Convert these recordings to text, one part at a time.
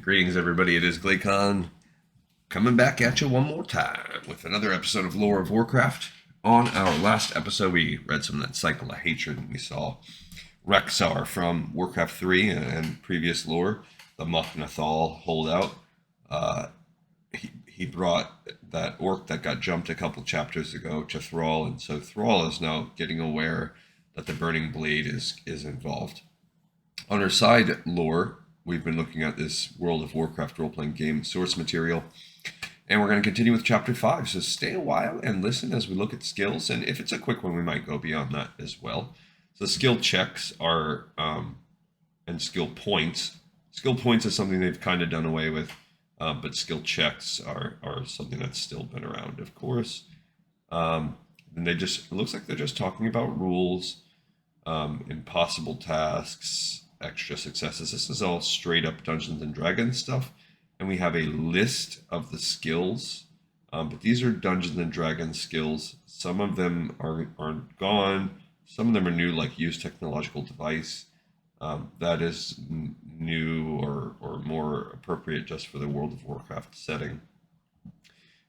Greetings, everybody. It is Glaycon coming back at you one more time with another episode of Lore of Warcraft. On our last episode, we read some of that cycle of hatred, and we saw Rexar from Warcraft 3 and previous lore, the Machnathal holdout. Uh, he brought that orc that got jumped a couple chapters ago to Thrall, and so Thrall is now getting aware that the Burning Blade is involved. On our side lore, we've been looking at this World of Warcraft role-playing game source material, and we're going to continue with Chapter 5, so stay a while and listen as we look at skills, and if it's a quick one, we might go beyond that as well. So skill checks are, and skill points. Skill points is something they've kind of done away with, but skill checks are something that's still been around, of course. And it looks like they're just talking about rules, impossible tasks, extra successes. This is all straight up Dungeons and Dragons stuff, and we have a list of the skills, but these are Dungeons and Dragons skills. Some of them are gone, some of them are new, like use technological device. That is new or more appropriate just for the World of Warcraft setting.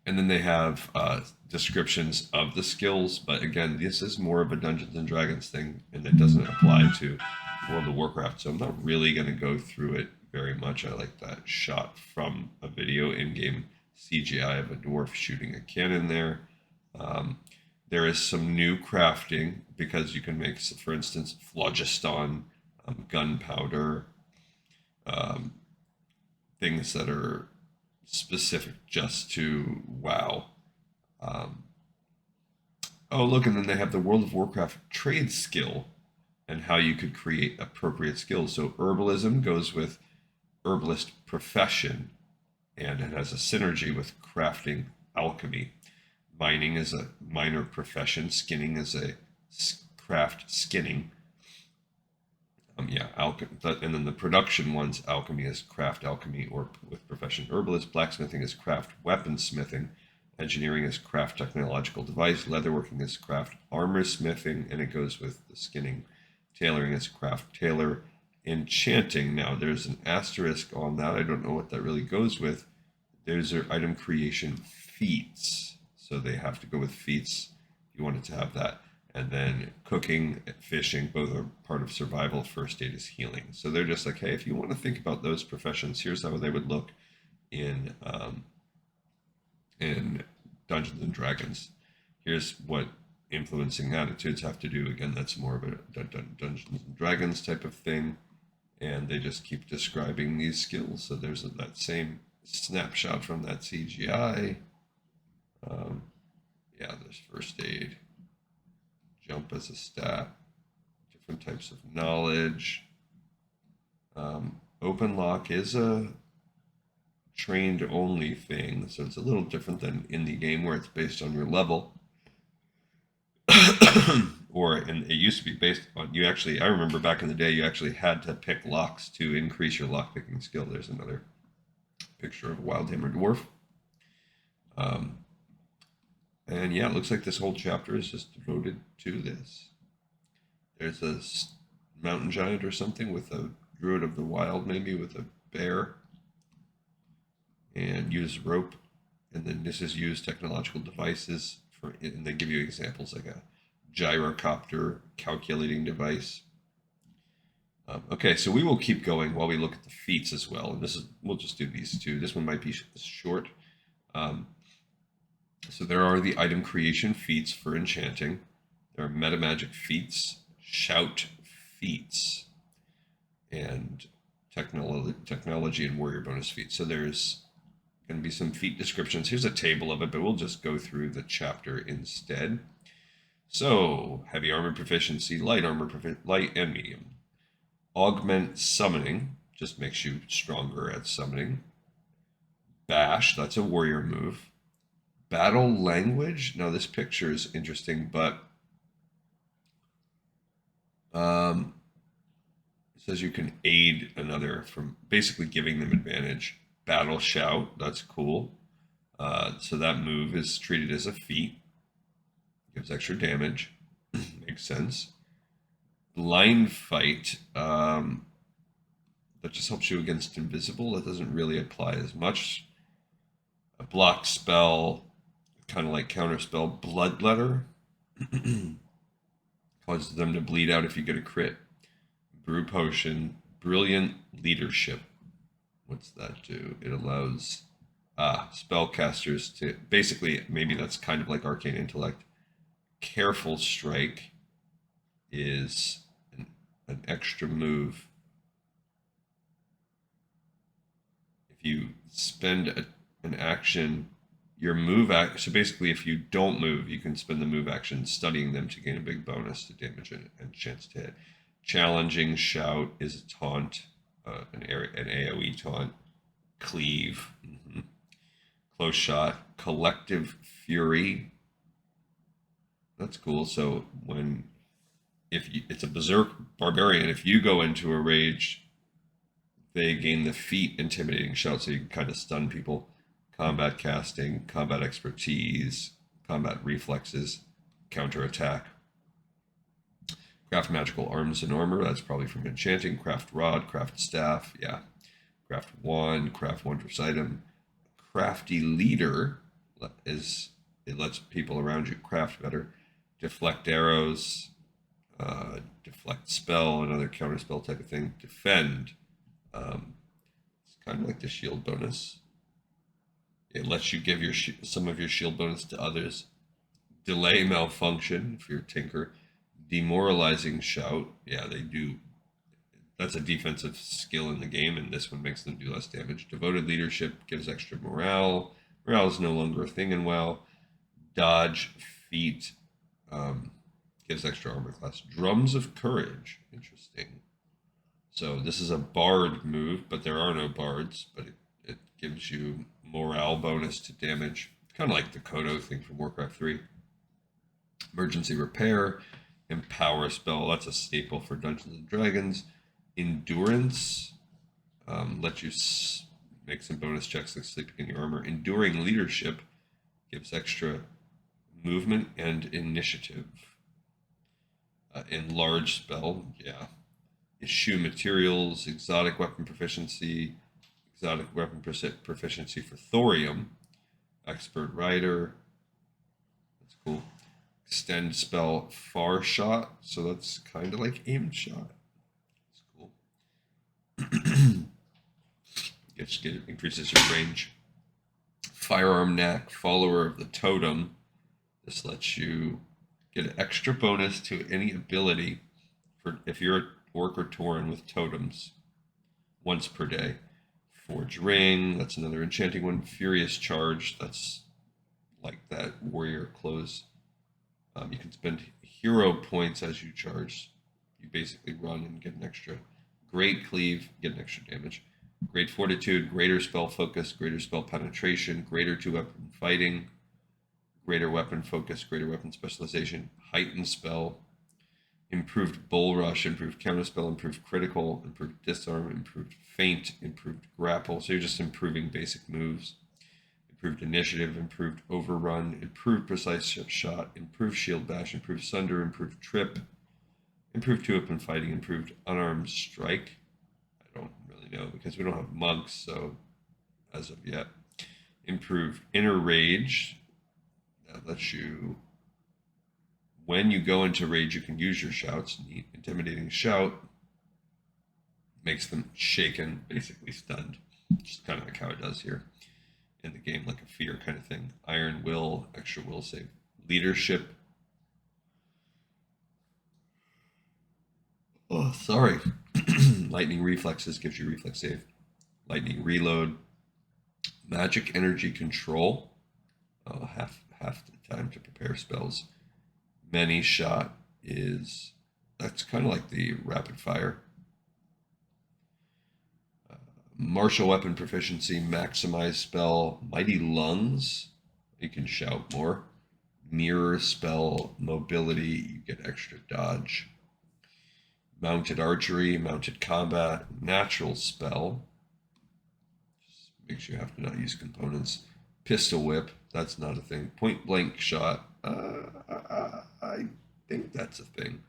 And then they have descriptions of the skills, but again, this is more of a Dungeons and Dragons thing, and it doesn't apply to World of Warcraft, so I'm not really going to go through it very much. I like that shot from a video in-game CGI of a dwarf shooting a cannon there. There is some new crafting, because you can make, for instance, phlogiston, gunpowder, things that are specific just to WoW. Oh, look, and then they have the World of Warcraft trade skill and how you could create appropriate skills. So herbalism goes with herbalist profession, and it has a synergy with crafting alchemy. Mining is a miner profession. Skinning is a craft skinning. And then the production ones, alchemy is craft alchemy or with profession herbalist. Blacksmithing is craft weaponsmithing. Engineering is craft technological device. Leatherworking is craft armor smithing, and it goes with the skinning. Tailoring is craft tailor. Enchanting, now there's an asterisk on that. I don't know what that really goes with. There's their item creation feats. So they have to go with feats if you wanted to have that. And then cooking, fishing, both are part of survival. First aid is healing. So they're just like, hey, if you want to think about those professions, here's how they would look in Dungeons and Dragons. Here's what influencing attitudes have to do. Again, that's more of a Dungeons and Dragons type of thing. And they just keep describing these skills. So there's that same snapshot from that CGI. There's first aid. Jump as a stat, different types of knowledge. Open lock is a trained only thing, so it's a little different than in the game where it's based on your level. It used to be based on I remember back in the day you actually had to pick locks to increase your lock picking skill. There's another picture of a Wildhammer dwarf. And yeah, it looks like this whole chapter is just devoted to this. There's a mountain giant or something with a druid of the wild, maybe with a bear, and use rope. And then this is use technological devices and they give you examples like a gyrocopter calculating device. Okay, so we will keep going while we look at the feats as well. And we'll just do these two. This one might be short. So there are the item creation feats for enchanting. There are metamagic feats, shout feats, and technology and warrior bonus feats. So there's going to be some feat descriptions. Here's a table of it, but we'll just go through the chapter instead. So heavy armor proficiency, light armor light and medium. Augment summoning just makes you stronger at summoning. Bash, that's a warrior move. Battle language. Now this picture is interesting, but it says you can aid another from basically giving them advantage. Battle shout. That's cool. So that move is treated as a feat. Gives extra damage. Makes sense. Line fight. that just helps you against invisible. That doesn't really apply as much. A block spell, kind of like counterspell, Bloodletter, causes them to bleed out if you get a crit. Brew Potion, Brilliant Leadership. What's that do? It allows spellcasters to, basically, maybe that's kind of like Arcane Intellect. Careful Strike is an extra move. If you spend an action, your move act. So basically, if you don't move, you can spend the move action studying them to gain a big bonus to damage and chance to hit. Challenging Shout is a taunt, an AoE taunt. Cleave, Close Shot, Collective Fury. That's cool. So it's a Berserk Barbarian, if you go into a rage, they gain the feat Intimidating Shout, so you can kind of stun people. Combat Casting, Combat Expertise, Combat Reflexes, Counterattack. Craft Magical Arms and Armor, that's probably from Enchanting. Craft Rod, Craft Staff, yeah. Craft Wondrous Item. Crafty Leader it lets people around you craft better. Deflect Arrows, Deflect Spell, another counter spell type of thing. Defend, it's kind of like the shield bonus. It lets you give some of your shield bonus to others. Delay Malfunction if you're a Tinker. Demoralizing Shout, yeah, they do. That's a defensive skill in the game, and this one makes them do less damage. Devoted Leadership gives extra morale. Morale is no longer a thing in WoW. Dodge Feat gives extra armor class. Drums of Courage, interesting. So this is a bard move, but there are no bards, but it gives you morale bonus to damage. Kind of like the Kodo thing from Warcraft 3. Emergency Repair. Empower Spell, that's a staple for Dungeons and Dragons. Endurance lets you make some bonus checks like sleeping in your armor. Enduring Leadership gives extra movement and initiative. Enlarge Spell, yeah. Eschew Materials, Exotic Weapon Proficiency, Exotic Weapon Proficiency for Thorium. Expert Rider, that's cool. Extend Spell Far Shot, so that's kind of like Aim Shot. Increases your range. Firearm Knack, Follower of the Totem. This lets you get an extra bonus to any ability for if you're an Orc or Tauren with totems once per day. Forge Ring, that's another enchanting one. Furious Charge, that's like that warrior clothes. You can spend hero points as you charge. You basically run and get an extra. Great Cleave, get an extra damage. Great Fortitude, greater spell focus, greater spell penetration, greater 2-weapon fighting, greater weapon focus, greater weapon specialization, heightened spell, improved bull rush, improved counterspell, improved critical, improved disarm, improved feint, improved grapple. So you're just improving basic moves. Improved initiative, improved overrun, improved precise shot, improved shield bash, improved sunder, improved trip, improved 2-weapon fighting, improved unarmed strike. I don't really know because we don't have monks, so as of yet. Improved inner rage. That lets you, when you go into rage, you can use your shouts. Neat. Intimidating Shout makes them shaken, basically stunned. Just kind of like how it does here in the game, like a fear kind of thing. Iron Will, extra will save. Leadership. Oh, sorry. Lightning Reflexes gives you reflex save. Lightning Reload. Magic Energy Control. Half the time to prepare spells. Many Shot that's kind of like the rapid fire. Martial Weapon Proficiency, Maximize Spell, Mighty Lungs, you can shout more. Mirror Spell, Mobility, you get extra dodge. Mounted Archery, Mounted Combat, Natural Spell, just makes you have to not use components. Pistol Whip, that's not a thing. Point Blank Shot, I think that's a thing.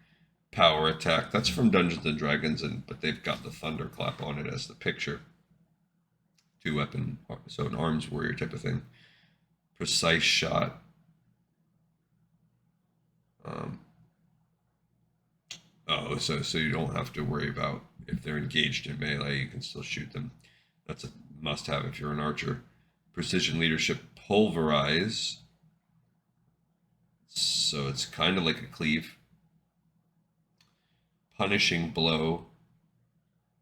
power attack. That's from Dungeons and Dragons, but they've got the thunderclap on it as the picture. 2-weapon, so an arms warrior type of thing. Precise shot. So you don't have to worry about if they're engaged in melee, you can still shoot them. That's a must-have if you're an archer. Precision leadership, pulverize. So it's kind of like a cleave. Punishing blow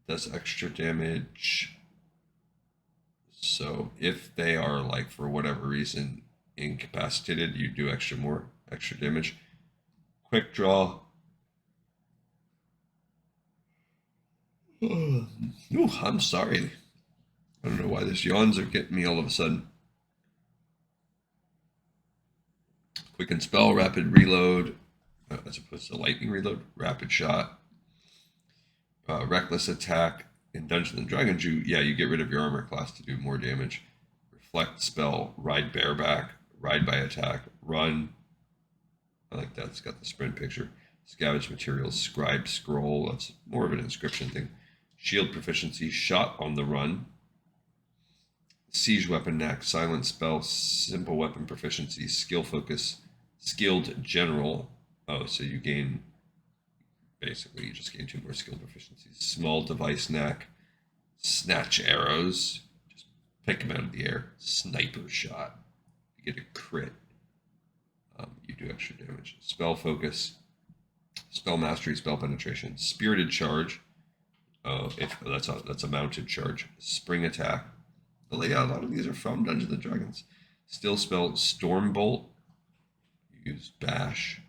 does extra damage. So if they are, like, for whatever reason incapacitated, you do extra damage. Quick draw. Ooh, I'm sorry. I don't know why this yawns are getting me all of a sudden. Quicken spell, rapid reload, as opposed to lightning reload, rapid shot, reckless attack. In Dungeons and Dragons, you get rid of your armor class to do more damage. Reflect spell, ride bareback, ride by attack, run. I like that. It's got the sprint picture. Scavenge materials, scribe scroll. That's more of an inscription thing. Shield proficiency, shot on the run. Siege weapon knack, silent spell, simple weapon proficiency, skill focus, skilled general. Oh, so you gain, basically you just gain 2 more skill proficiencies. Small device knack, snatch arrows, just pick them out of the air. Sniper shot, you get a crit. You do extra damage. Spell focus, spell mastery, spell penetration, spirited charge. If that's a mounted charge. Spring attack. A lot of these are from Dungeons and Dragons. Still spell Stormbolt. Use bash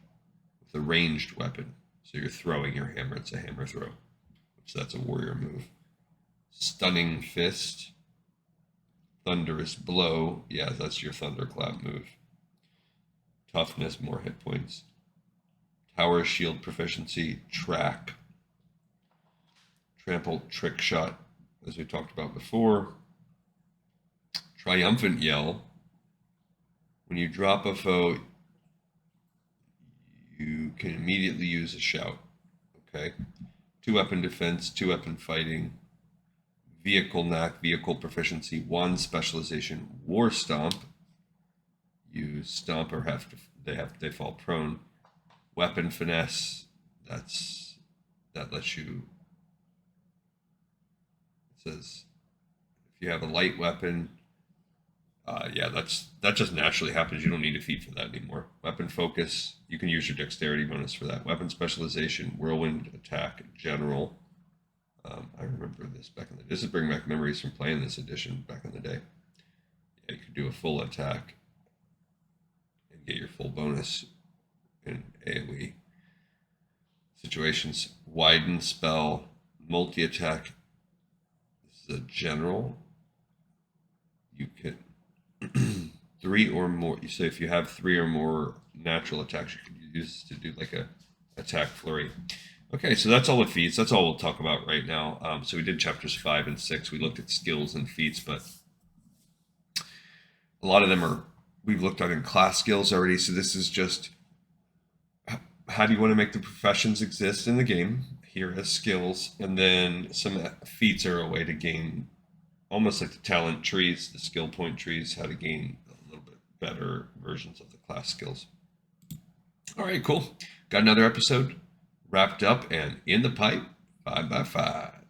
with a ranged weapon. So you're throwing your hammer. It's a hammer throw. So that's a warrior move. Stunning fist. Thunderous blow. Yeah, that's your thunderclap move. Toughness, more hit points. Tower shield proficiency. Track. Trample trick shot, as we talked about before. Triumphant yell. When you drop a foe, you can immediately use a shout. Okay. 2-weapon defense, 2-weapon fighting, vehicle knack, vehicle proficiency, wand specialization, war stomp. You stomp or they fall prone. Weapon finesse. That lets you. It says if you have a light weapon. That just naturally happens. You don't need a feat for that anymore. Weapon focus, you can use your dexterity bonus for that. Weapon specialization, whirlwind attack, general. I remember this back in the day. This is bringing back memories from playing this edition back in the day. Yeah, you could do a full attack and get your full bonus in AoE situations. Widen spell, multi-attack. This is a general. You can 3 or more. So if you have 3 or more natural attacks, you can use to do like a attack flurry. Okay, so that's all the feats. That's all we'll talk about right now. So we did chapters 5 and 6. We looked at skills and feats, but a lot of them we've looked at in class skills already. So this is just how do you want to make the professions exist in the game here as skills, and then some feats are a way to gain. Almost like the talent trees, the skill point trees, how to gain a little bit better versions of the class skills. All right, cool. Got another episode wrapped up and in the pipe, 5x5.